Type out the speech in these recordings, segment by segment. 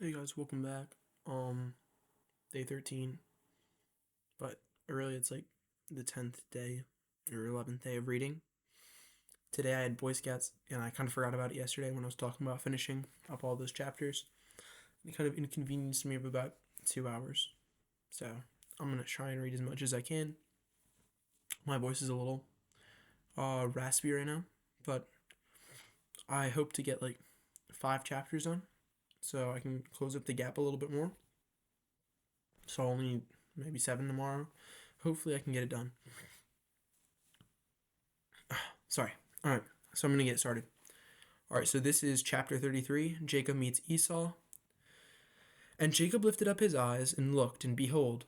Hey guys, welcome back. Day 13, but really it's like the 10th day or 11th day of reading. Today I had Boy Scouts and I kind of forgot about it yesterday when I was talking about finishing up all those chapters. It kind of inconvenienced me of about 2 hours. So I'm going to try and read as much as I can. My voice is a little raspy right now, but I hope to get like 5 chapters done so I can close up the gap a little bit more. So I'll only maybe 7 tomorrow. Hopefully I can get it done. Sorry. All right. So I'm going to get started. All right. So this is chapter 33. Jacob meets Esau. And Jacob lifted up his eyes and looked, and behold,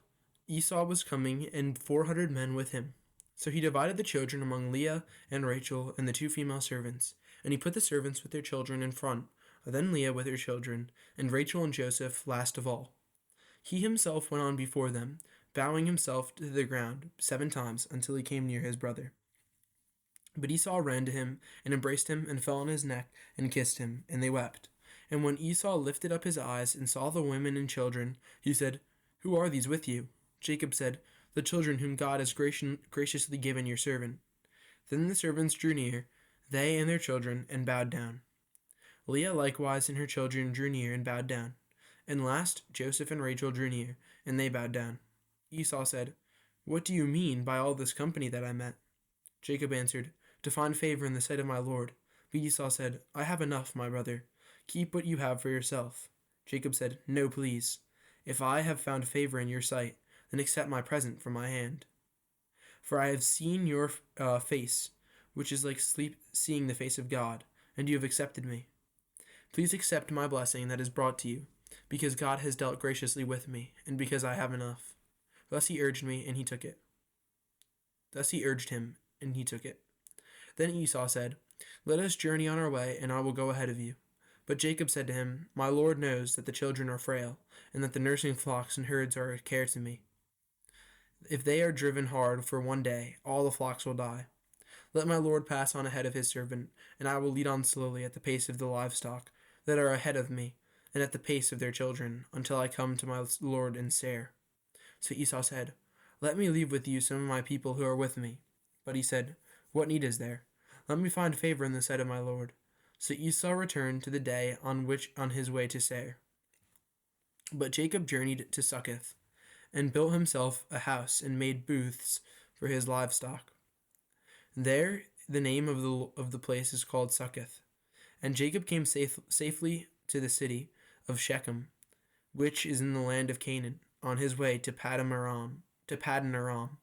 Esau was coming, and 400 men with him. So he divided the children among Leah and Rachel and the 2 female servants. And he put the servants with their children in front, then Leah with her children, and Rachel and Joseph last of all. He himself went on before them, bowing himself to the ground 7 times until he came near his brother. But Esau ran to him and embraced him and fell on his neck and kissed him, and they wept. And when Esau lifted up his eyes and saw the women and children, he said, "Who are these with you?" Jacob said, "The children whom God has graciously given your servant." Then the servants drew near, they and their children, and bowed down. Leah likewise and her children drew near and bowed down. And last Joseph and Rachel drew near, and they bowed down. Esau said, "What do you mean by all this company that I met?" Jacob answered, "To find favor in the sight of my lord." But Esau said, "I have enough, my brother. Keep what you have for yourself." Jacob said, "No, please. If I have found favor in your sight, then accept my present from my hand. For I have seen your face, which is like seeing the face of God, and you have accepted me. Please accept my blessing that is brought to you, because God has dealt graciously with me, and because I have enough." Thus he urged me, and he took it. Thus he urged him, and he took it. Then Esau said, "Let us journey on our way, and I will go ahead of you." But Jacob said to him, "My Lord knows that the children are frail, and that the nursing flocks and herds are a care to me. If they are driven hard for one day, all the flocks will die. Let my Lord pass on ahead of his servant, and I will lead on slowly at the pace of the livestock that are ahead of me, and at the pace of their children, until I come to my Lord in Seir." So Esau said, "Let me leave with you some of my people who are with me." But he said, "What need is there? Let me find favor in the sight of my Lord." So Esau returned to the day on his way to Seir. But Jacob journeyed to Succoth, and built himself a house and made booths for his livestock. There the name of the place is called Succoth. And Jacob came safely to the city of Shechem, which is in the land of Canaan, on his way to Paddan Aram.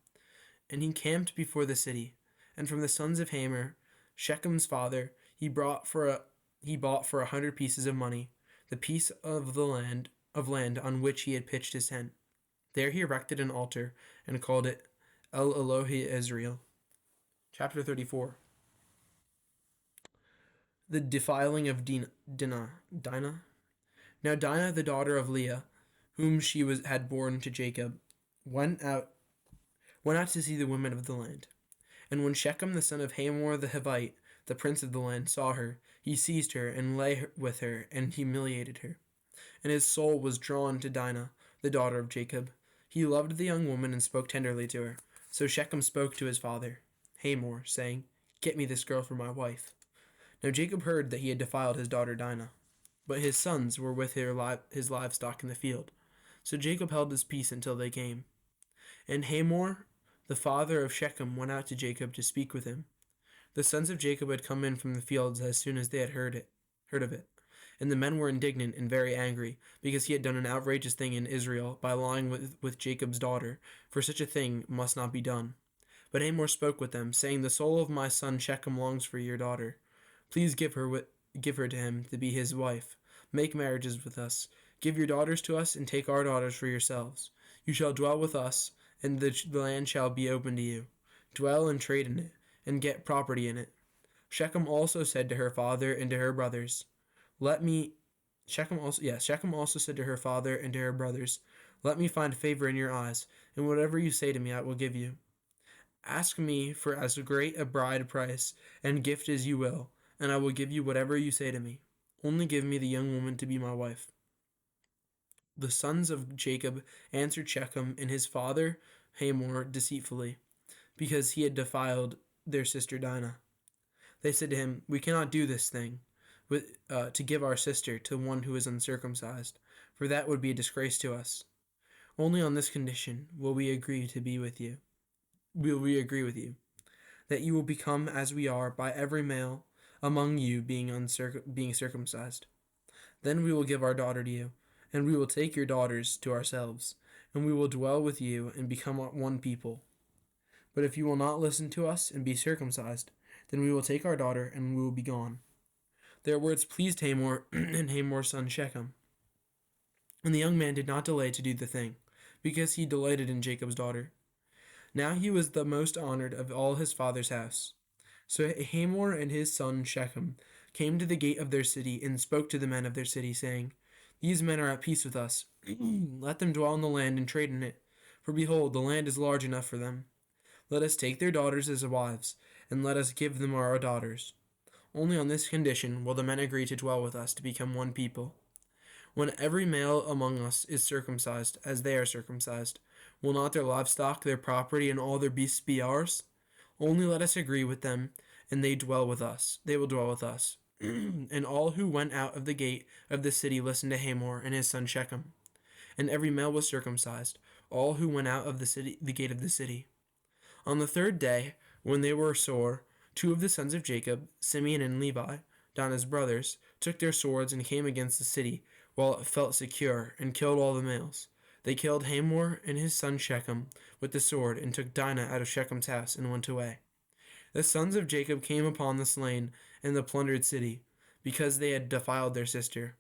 And he camped before the city. And from the sons of Hamor, Shechem's father, he bought for 100 pieces of money the piece of land on which he had pitched his tent. There he erected an altar and called it El Elohe Israel. Chapter 34. The defiling of Dinah. Now Dinah, the daughter of Leah, whom she had borne to Jacob, went out to see the women of the land. And when Shechem the son of Hamor the Hivite, the prince of the land, saw her, he seized her and lay with her and humiliated her. And his soul was drawn to Dinah, the daughter of Jacob. He loved the young woman and spoke tenderly to her. So Shechem spoke to his father, Hamor, saying, "Get me this girl for my wife." Now Jacob heard that he had defiled his daughter Dinah, but his sons were with his livestock in the field. So Jacob held his peace until they came. And Hamor, the father of Shechem, went out to Jacob to speak with him. The sons of Jacob had come in from the fields as soon as they had heard of it. And the men were indignant and very angry, because he had done an outrageous thing in Israel by lying with Jacob's daughter, for such a thing must not be done. But Hamor spoke with them, saying, "The soul of my son Shechem longs for your daughter. Please give her to him to be his wife. Make marriages with us. Give your daughters to us, and take our daughters for yourselves. You shall dwell with us, and the land shall be open to you. Dwell and trade in it, and get property in it." Shechem also said to her father and to her brothers, "Let me." Shechem also said to her father and to her brothers, "Let me find favor in your eyes, and whatever you say to me I will give you. Ask me for as great a bride price and gift as you will, and I will give you whatever you say to me. Only give me the young woman to be my wife." the sons of Jacob answered Shechem and his father Hamor deceitfully, because he had defiled their sister Dinah. They said to him, "We cannot do this thing, to give our sister to one who is uncircumcised, for that would be a disgrace to us. Only on this condition will we agree to be with you. Will we agree with you, that you will become as we are by every male among you being circumcised. Then we will give our daughter to you, and we will take your daughters to ourselves, and we will dwell with you and become one people. But if you will not listen to us and be circumcised, then we will take our daughter and we will be gone." Their words pleased Hamor and Hamor's son Shechem. And the young man did not delay to do the thing, because he delighted in Jacob's daughter. Now he was the most honored of all his father's house. So Hamor and his son Shechem came to the gate of their city and spoke to the men of their city, saying, "These men are at peace with us. Let them dwell in the land and trade in it. For behold, the land is large enough for them. Let us take their daughters as wives, and let us give them our daughters. Only on this condition will the men agree to dwell with us to become one people. When every male among us is circumcised, as they are circumcised, will not their livestock, their property, and all their beasts be ours? Only let us agree with them, and they will dwell with us." And all who went out of the gate of the city listened to Hamor and his son Shechem. And every male was circumcised, all who went out of the gate of the city. On the third day, when they were sore, two of the sons of Jacob, Simeon and Levi, Dinah's brothers, took their swords and came against the city while it felt secure, and killed all the males. They killed Hamor and his son Shechem with the sword, and took Dinah out of Shechem's house and went away. The sons of Jacob came upon the slain in the plundered city, because they had defiled their sister.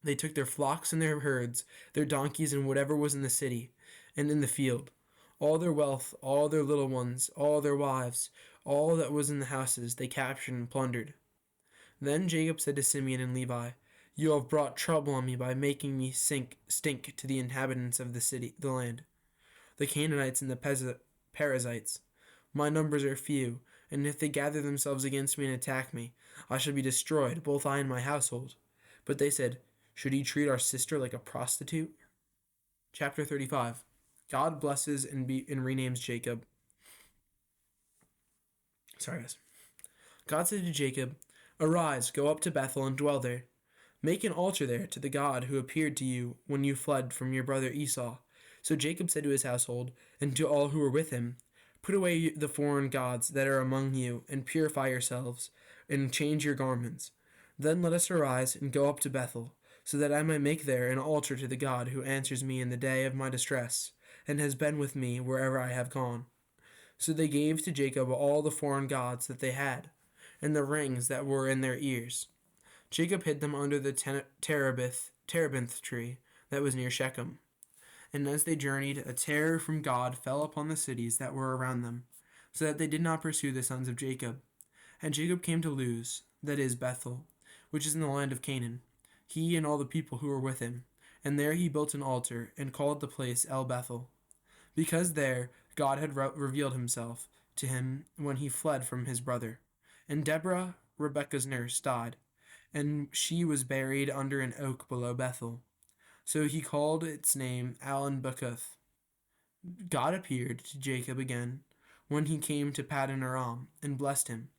They took their flocks and their herds, their donkeys, and whatever was in the city and in the field, all their wealth, all their little ones, all their wives, all that was in the houses, they captured and plundered. Then Jacob said to Simeon and Levi, "You have brought trouble on me by making me stink to the inhabitants of the land, the Canaanites and the Perizzites. My numbers are few, and if they gather themselves against me and attack me, I shall be destroyed, both I and my household." But they said, "Should he treat our sister like a prostitute?" Chapter 35. God blesses and renames Jacob. Sorry, guys. God said to Jacob, "Arise, go up to Bethel and dwell there. Make an altar there to the God who appeared to you when you fled from your brother Esau." So Jacob said to his household and to all who were with him, "Put away the foreign gods that are among you, and purify yourselves, and change your garments. Then let us arise and go up to Bethel, so that I may make there an altar to the God who answers me in the day of my distress, and has been with me wherever I have gone." So they gave to Jacob all the foreign gods that they had, and the rings that were in their ears. Jacob hid them under the terebinth tree that was near Shechem. And as they journeyed, a terror from God fell upon the cities that were around them, so that they did not pursue the sons of Jacob. And Jacob came to Luz, that is Bethel, which is in the land of Canaan, he and all the people who were with him. And there he built an altar, and called the place El Bethel, because there God had revealed himself to him when he fled from his brother. And Deborah, Rebekah's nurse, died, and she was buried under an oak below Bethel. So he called its name Allon-Bacuth. God appeared to Jacob again when he came to Paddan Aram, and blessed him.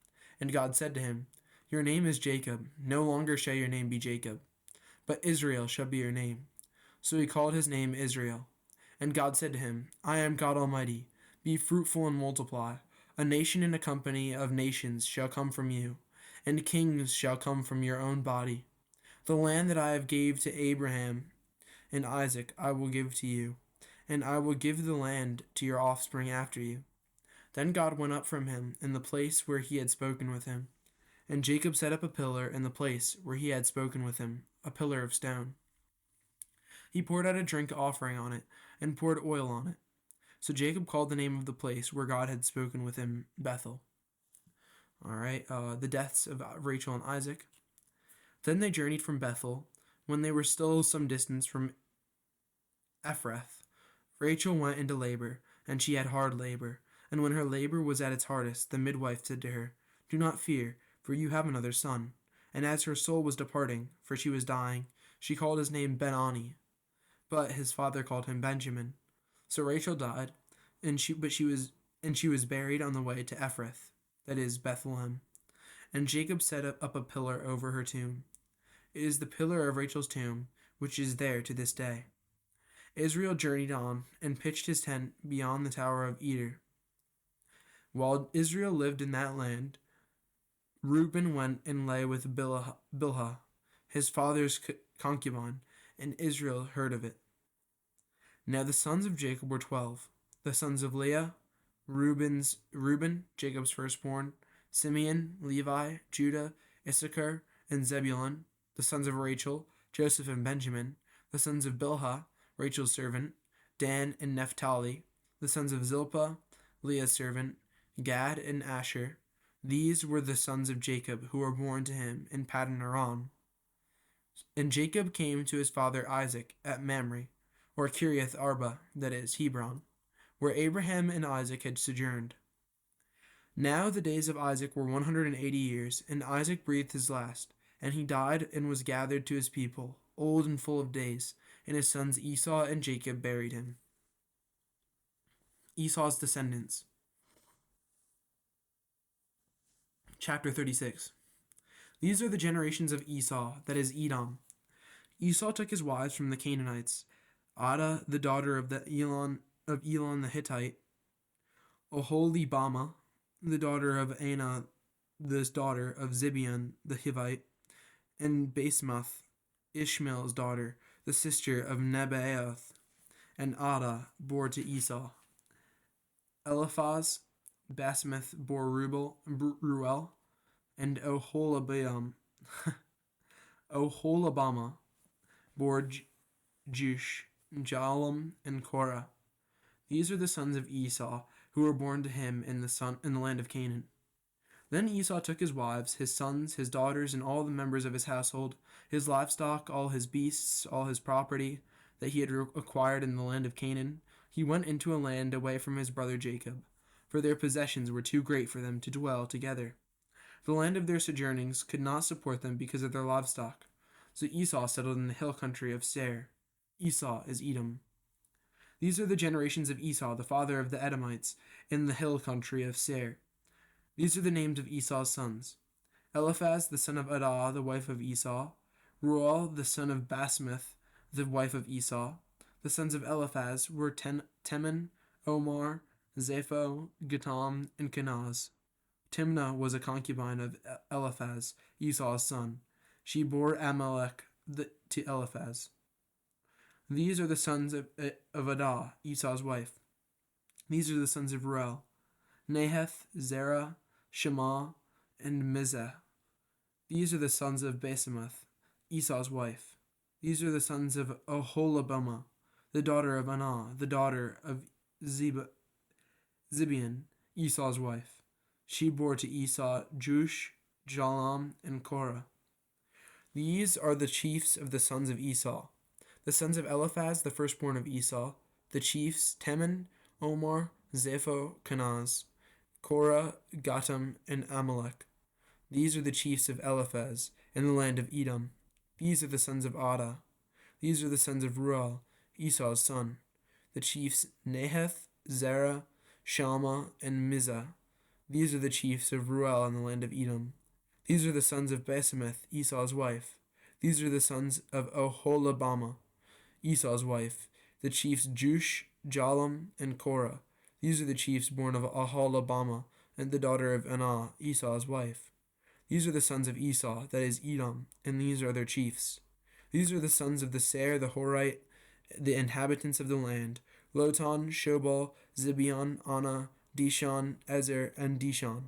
And God said to him, "Your name is Jacob. No longer shall your name be Jacob, but Israel shall be your name." So he called his name Israel. And God said to him, "I am God Almighty. Be fruitful and multiply. A nation and a company of nations shall come from you, and kings shall come from your own body. The land that I have gave to Abraham and Isaac I will give to you, and I will give the land to your offspring after you." Then God went up from him in the place where he had spoken with him, and Jacob set up a pillar in the place where he had spoken with him, a pillar of stone. He poured out a drink offering on it, and poured oil on it. So Jacob called the name of the place where God had spoken with him Bethel. All right, the deaths of Rachel and Isaac. Then they journeyed from Bethel. When they were still some distance from Ephrath, Rachel went into labor, and she had hard labor. And when her labor was at its hardest, the midwife said to her, "Do not fear, for you have another son." And as her soul was departing, for she was dying, she called his name Ben-Ani. but his father called him Benjamin. So Rachel died, and she was buried on the way to Ephrath, that is Bethlehem. And Jacob set up a pillar over her tomb. It is the pillar of Rachel's tomb, which is there to this day. Israel journeyed on and pitched his tent beyond the Tower of Eder. While Israel lived in that land, Reuben went and lay with Bilhah, his father's concubine, and Israel heard of it. Now the sons of Jacob were 12. The sons of Leah, Reuben, Jacob's firstborn, Simeon, Levi, Judah, Issachar, and Zebulun. The sons of Rachel, Joseph and Benjamin. The sons of Bilhah, Rachel's servant, Dan and Naphtali. The sons of Zilpah, Leah's servant, Gad and Asher. These were the sons of Jacob who were born to him in Paddan Aram. And Jacob came to his father Isaac at Mamre, or Kiriath Arba, that is, Hebron, where Abraham and Isaac had sojourned. Now the days of Isaac were 180 years, and Isaac breathed his last, and he died and was gathered to his people, old and full of days, and his sons Esau and Jacob buried him. Esau's descendants. Chapter 36. These are the generations of Esau, that is Edom. Esau took his wives from the Canaanites, Adah, the daughter of Elon the Hittite, Oholibamah, the daughter of Anah, the daughter of Zibeon the Hivite, and Basemath, Ishmael's daughter, the sister of Nebaioth, and Adah bore to Esau. Eliphaz, Basemath bore Ruel, and Oholibamah bore Jush, Jalam, and Korah. These are the sons of Esau, who were born to him in the land of Canaan. Then Esau took his wives, his sons, his daughters, and all the members of his household, his livestock, all his beasts, all his property that he had acquired in the land of Canaan. He went into a land away from his brother Jacob, for their possessions were too great for them to dwell together. The land of their sojournings could not support them because of their livestock. So Esau settled in the hill country of Seir. Esau is Edom. These are the generations of Esau, the father of the Edomites, in the hill country of Seir. These are the names of Esau's sons: Eliphaz, the son of Adah, the wife of Esau; Ruel, the son of Basemath, the wife of Esau. The sons of Eliphaz were Teman, Omar, Zepho, Gatam, and Kenaz. Timnah was a concubine of Eliphaz, Esau's son. She bore Amalek to Eliphaz. These are the sons of Adah, Esau's wife. These are the sons of Ruel: Nahath, Zerah, Shema, and Mizah. These are the sons of Basemath, Esau's wife. These are the sons of Oholibamah, the daughter of Anah, the daughter of Zibeon, Esau's wife. She bore to Esau Jush, Jalam, and Korah. These are the chiefs of the sons of Esau. The sons of Eliphaz, the firstborn of Esau, the chiefs Teman, Omar, Zepho, Kenaz, Korah, Gatam, and Amalek. These are the chiefs of Eliphaz in the land of Edom. These are the sons of Adah. These are the sons of Ruel, Esau's son. The chiefs Nahath, Zerah, Shalma, and Mizah. These are the chiefs of Ruel in the land of Edom. These are the sons of Basemath, Esau's wife. These are the sons of Oholibamah, Esau's wife. The chiefs Jush, Jalam, and Korah. These are the chiefs born of Oholibamah, and the daughter of Anah, Esau's wife. These are the sons of Esau, that is Edom, and these are their chiefs. These are the sons of the Seir, the Horite, the inhabitants of the land: Lotan, Shobal, Zibeon, Anah, Dishan, Ezer, and Dishan.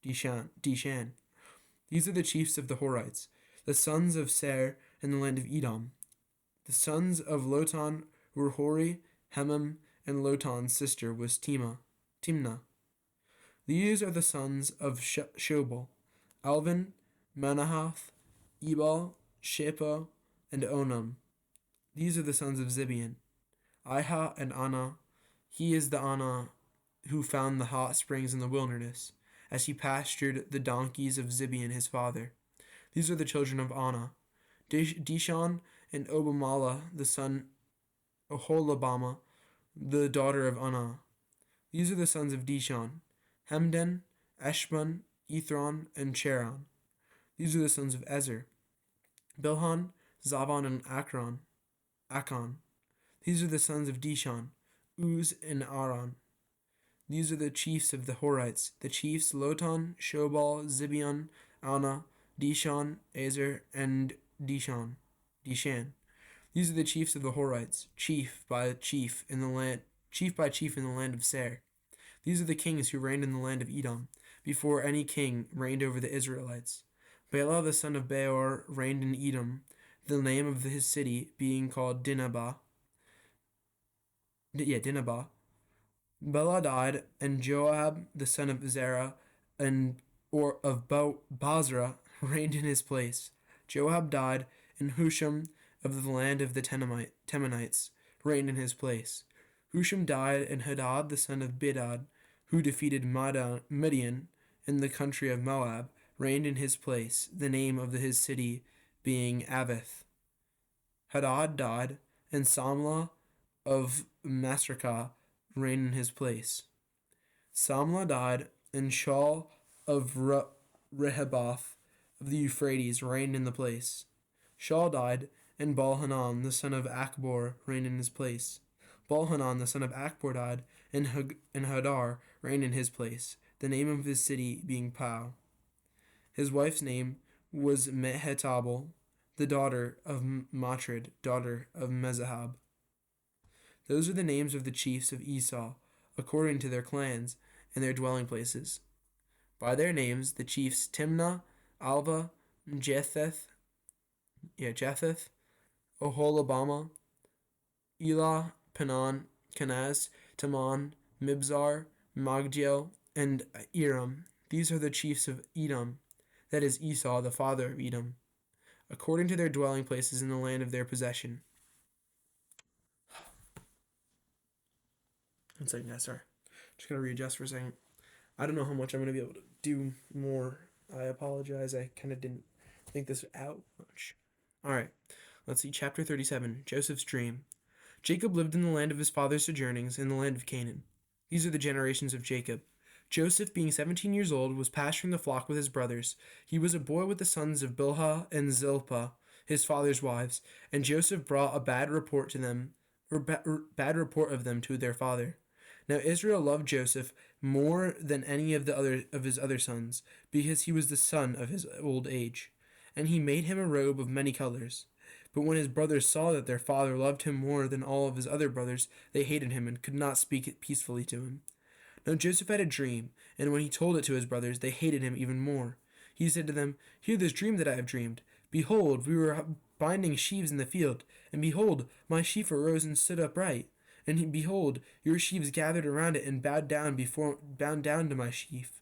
These are the chiefs of the Horites, the sons of Seir in the land of Edom. The sons of Lotan were Hori, Hemam, and Lotan's sister was Timnah. These are the sons of Shobal: Alvin, Manahath, Ebal, Shepo, and Onam. These are the sons of Zibeon: Iha and Anah. He is the Anah who found the hot springs in the wilderness, as he pastured the donkeys of Zibeon his father. These are the children of Anah: Dishon, and Obamala, the son of Oholabama, the daughter of Anah. These are the sons of Dishon: Hemden, Eshban, Ethron, and Cheran. These are the sons of Ezer: Bilhan, Zavan, and Akon. These are the sons of Dishon: Uz and Aran. These are the chiefs of the Horites: the chiefs Lotan, Shobal, Zibeon, Anna, Dishon, Ezer, and Dishan. These are the chiefs of the Horites, chief by chief in the land of Seir. These are the kings who reigned in the land of Edom, before any king reigned over the Israelites. Bela the son of Beor reigned in Edom, the name of his city being called Dinhabah. Bela died, and Joab the son of Zerah of Basra reigned in his place. Joab died, and Husham of the land of the Temanites reigned in his place. Husham died, and Hadad the son of Bedad, who defeated Midian in the country of Moab, reigned in his place, the name of his city being Avith. Hadad died, and Samlah of Masrekah reigned in his place. Samlah died, and Shaul of Rehoboth of the Euphrates reigned in the place. Shaul died, and Baal-Hanan the son of Akbor reigned in his place. Baal-Hanan the son of Akbor died, and Hadar reigned in his place, the name of his city being Pau. His wife's name was Mehetabel, the daughter of Matred, daughter of Mezahab. Those are the names of the chiefs of Esau, according to their clans and their dwelling places. By their names, the chiefs Timnah, Alva, Jetheth, Oholabama, Elah, Penan, Kenaz, Taman, Mibzar, Magdiel, and Iram. These are the chiefs of Edom, that is Esau, the father of Edom, according to their dwelling places in the land of their possession. One second, guys, sorry. Just gotta readjust for a second. I don't know how much I'm gonna be able to do more. I apologize. I kind of didn't think this out much. Alright, let's see. Chapter 37, Joseph's Dream. Jacob lived in the land of his father's sojournings, in the land of Canaan. These are the generations of Jacob. Joseph, being 17 years old, was pasturing the flock with his brothers. He was a boy with the sons of Bilhah and Zilpah, his father's wives, and Joseph brought a bad report of them to their father. Now Israel loved Joseph more than any of his other sons, because he was the son of his old age, and he made him a robe of many colors. But when his brothers saw that their father loved him more than all of his other brothers, they hated him and could not speak peacefully to him. Now Joseph had a dream, and when he told it to his brothers, they hated him even more. He said to them, "Hear this dream that I have dreamed. Behold, we were binding sheaves in the field, and behold, my sheaf arose and stood upright. And behold, your sheaves gathered around it and bowed down to my sheaf."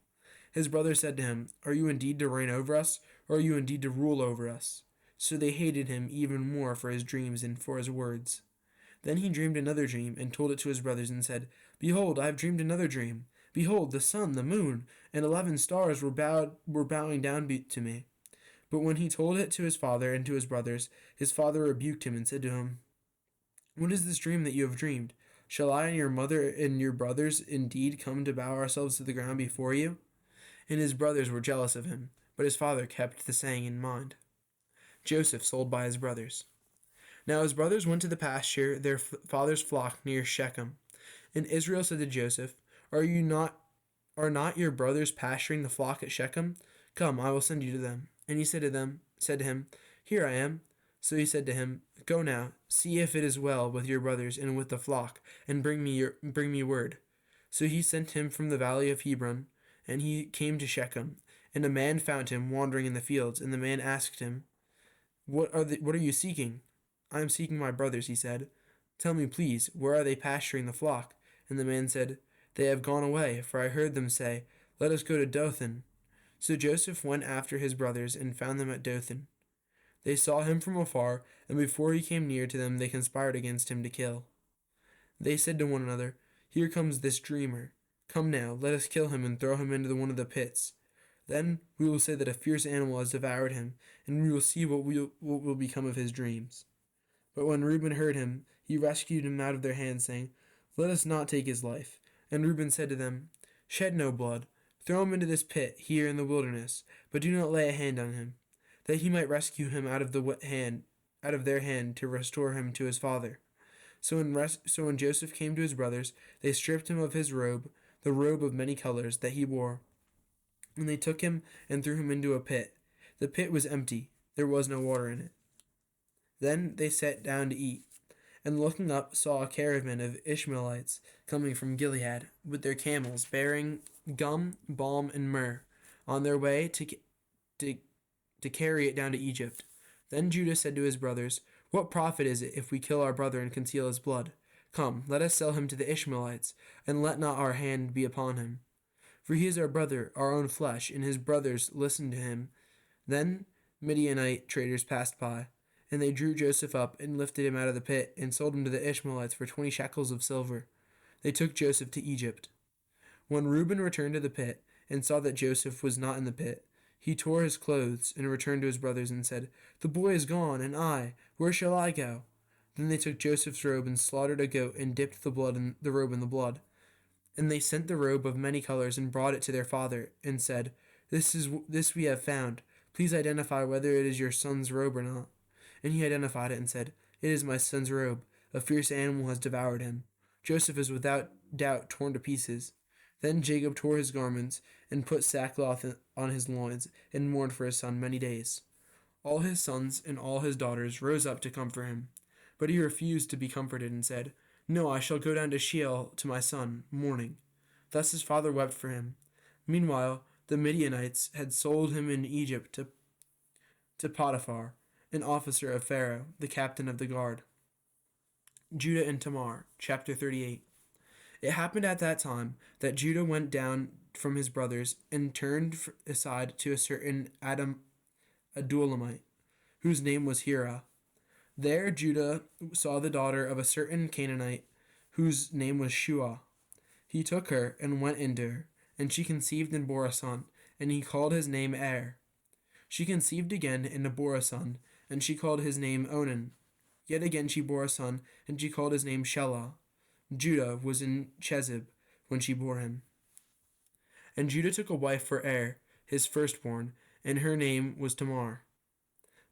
His brothers said to him, "Are you indeed to reign over us, or are you indeed to rule over us?" So they hated him even more for his dreams and for his words. Then he dreamed another dream, and told it to his brothers, and said, "Behold, I have dreamed another dream. Behold, the sun, the moon, and 11 stars were bowing down to me." But when he told it to his father and to his brothers, his father rebuked him and said to him, "What is this dream that you have dreamed? Shall I and your mother and your brothers indeed come to bow ourselves to the ground before you?" And his brothers were jealous of him, but his father kept the saying in mind. Joseph sold by his brothers. Now his brothers went to the pasture their father's flock near Shechem. And Israel said to Joseph, Are not your brothers pasturing the flock at Shechem? Come, I will send you to them." And he said to him, "Here I am." So he said to him, "Go now, see if it is well with your brothers and with the flock, and bring me word." So he sent him from the valley of Hebron, and he came to Shechem. And a man found him wandering in the fields, and the man asked him, What are you seeking?" "I am seeking my brothers," he said. "Tell me, please, where are they pasturing the flock?" And the man said, "They have gone away, for I heard them say, 'Let us go to Dothan.'" So Joseph went after his brothers and found them at Dothan. They saw him from afar, and before he came near to them they conspired against him to kill. They said to one another, "Here comes this dreamer. Come now, let us kill him and throw him into one of the pits." Then we will say that a fierce animal has devoured him, and we will see what will become of his dreams." But when Reuben heard him, he rescued him out of their hands, saying, "Let us not take his life." And Reuben said to them, "Shed no blood. Throw him into this pit here in the wilderness, but do not lay a hand on him, that he might rescue him out of their hand to restore him to his father." So when Joseph came to his brothers, they stripped him of his robe, the robe of many colors that he wore, and they took him and threw him into a pit. The pit was empty; there was no water in it. Then they sat down to eat, and looking up saw a caravan of Ishmaelites coming from Gilead with their camels bearing gum, balm, and myrrh, on their way to carry it down to Egypt. Then Judah said to his brothers, "What profit is it if we kill our brother and conceal his blood? Come, let us sell him to the Ishmaelites, and let not our hand be upon him. For he is our brother, our own flesh," and his brothers listened to him. Then Midianite traders passed by, and they drew Joseph up and lifted him out of the pit and sold him to the Ishmaelites for 20 shekels of silver. They took Joseph to Egypt. When Reuben returned to the pit and saw that Joseph was not in the pit, he tore his clothes and returned to his brothers and said, "The boy is gone, and where shall I go?" Then they took Joseph's robe and slaughtered a goat and dipped the robe in the blood. And they sent the robe of many colors and brought it to their father and said, This we have found. Please identify whether it is your son's robe or not." And he identified it and said, "It is my son's robe. A fierce animal has devoured him. Joseph is without doubt torn to pieces." Then Jacob tore his garments and put sackcloth on his loins and mourned for his son many days. All his sons and all his daughters rose up to comfort him. But he refused to be comforted and said, "No, I shall go down to Sheol to my son, mourning." Thus his father wept for him. Meanwhile, the Midianites had sold him in Egypt to Potiphar, an officer of Pharaoh, the captain of the guard. Judah and Tamar, chapter 38. It happened at that time that Judah went down from his brothers and turned aside to a certain Adullamite, whose name was Hira. There Judah saw the daughter of a certain Canaanite, whose name was Shua. He took her and went into her, and she conceived and bore a son, and he called his name Er. She conceived again and bore a son, and she called his name Onan. Yet again she bore a son, and she called his name Shelah. Judah was in Chezib when she bore him. And Judah took a wife for Er, his firstborn, and her name was Tamar.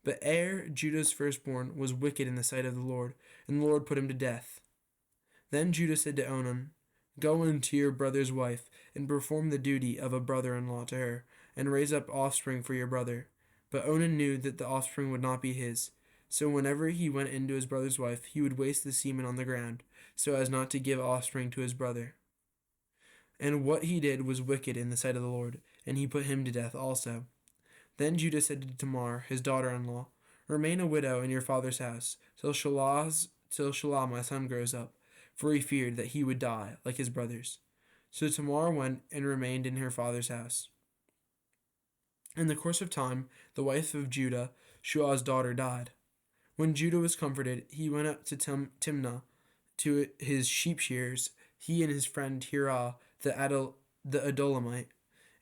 But Er, Judah's firstborn, was wicked in the sight of the Lord, and the Lord put him to death. Then Judah said to Onan, "Go in to your brother's wife, and perform the duty of a brother-in-law to her, and raise up offspring for your brother." But Onan knew that the offspring would not be his. So whenever he went into his brother's wife, he would waste the semen on the ground, so as not to give offspring to his brother. And what he did was wicked in the sight of the Lord, and he put him to death also. Then Judah said to Tamar, his daughter-in-law, "Remain a widow in your father's house, till Shelah my son grows up," for he feared that he would die, like his brothers. So Tamar went and remained in her father's house. In the course of time, the wife of Judah, Shua's daughter, died. When Judah was comforted, he went up to Timnah, to his sheep shearers, he and his friend Hira, the Adullamite.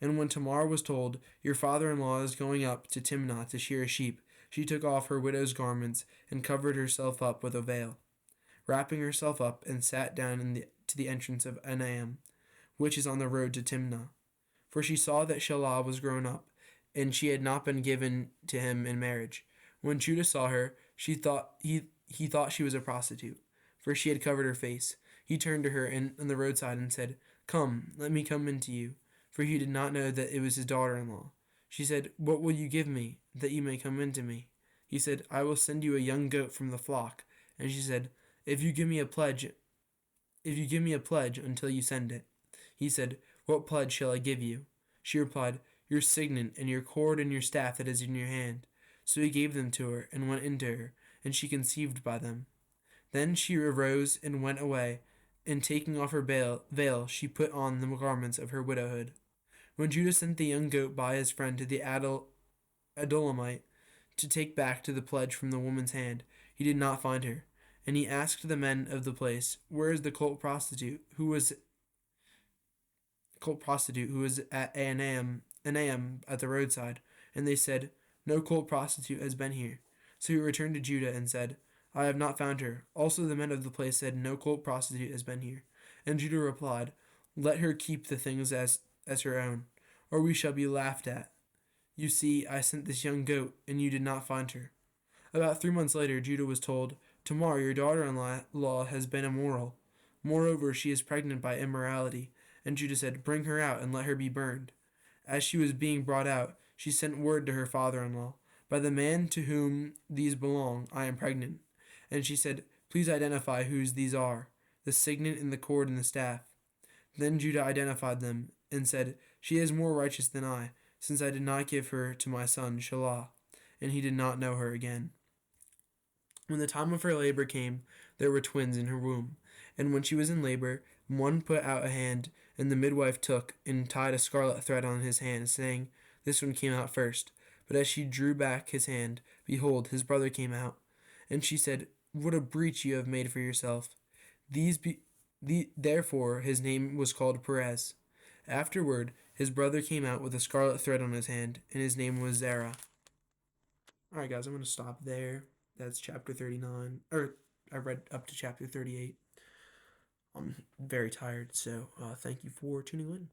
And when Tamar was told, "Your father-in-law is going up to Timnah to shear sheep," she took off her widow's garments and covered herself up with a veil, wrapping herself up, and sat down to the entrance of Enaim, which is on the road to Timnah. For she saw that Shelah was grown up, and she had not been given to him in marriage. When Judah saw her, he thought she was a prostitute, for she had covered her face. He turned to her on the roadside and said, "Come, let me come in to you," for he did not know that it was his daughter-in-law. She said, "What will you give me, that you may come in to me?" He said, "I will send you a young goat from the flock." And she said, If you give me a pledge until you send it." He said, "What pledge shall I give you?" She replied, "Your signet and your cord and your staff that is in your hand." So he gave them to her and went into her, and she conceived by them. Then she arose and went away, and taking off her veil, she put on the garments of her widowhood. When Judah sent the young goat by his friend to the Adullamite to take back to the pledge from the woman's hand, he did not find her. And he asked the men of the place, "Where is the cult prostitute who was at Aenaim Enaim at the roadside, and they said, "No cult prostitute has been here." So he returned to Judah and said, "I have not found her." Also the men of the place said, "No cult prostitute has been here." And Judah replied, "Let her keep the things as her own, or we shall be laughed at. You see, I sent this young goat, and you did not find her." About 3 months later, Judah was told, "Tamar, your daughter-in-law, has been immoral. Moreover, she is pregnant by immorality." And Judah said, "Bring her out and let her be burned." As she was being brought out, she sent word to her father-in-law, "By the man to whom these belong, I am pregnant." And she said, "Please identify whose these are, the signet and the cord and the staff." Then Judah identified them and said, "She is more righteous than I, since I did not give her to my son Shelah." And he did not know her again. When the time of her labor came, there were twins in her womb. And when she was in labor, one put out a hand, and the midwife took and tied a scarlet thread on his hand, saying, "This one came out first." But as she drew back his hand, behold, his brother came out. And she said, "What a breach you have made for yourself." Therefore his name was called Perez. Afterward, his brother came out with a scarlet thread on his hand, and his name was Zerah. Alright, guys, I'm going to stop there. That's chapter 39. Or, I read up to chapter 38. I'm very tired, so thank you for tuning in.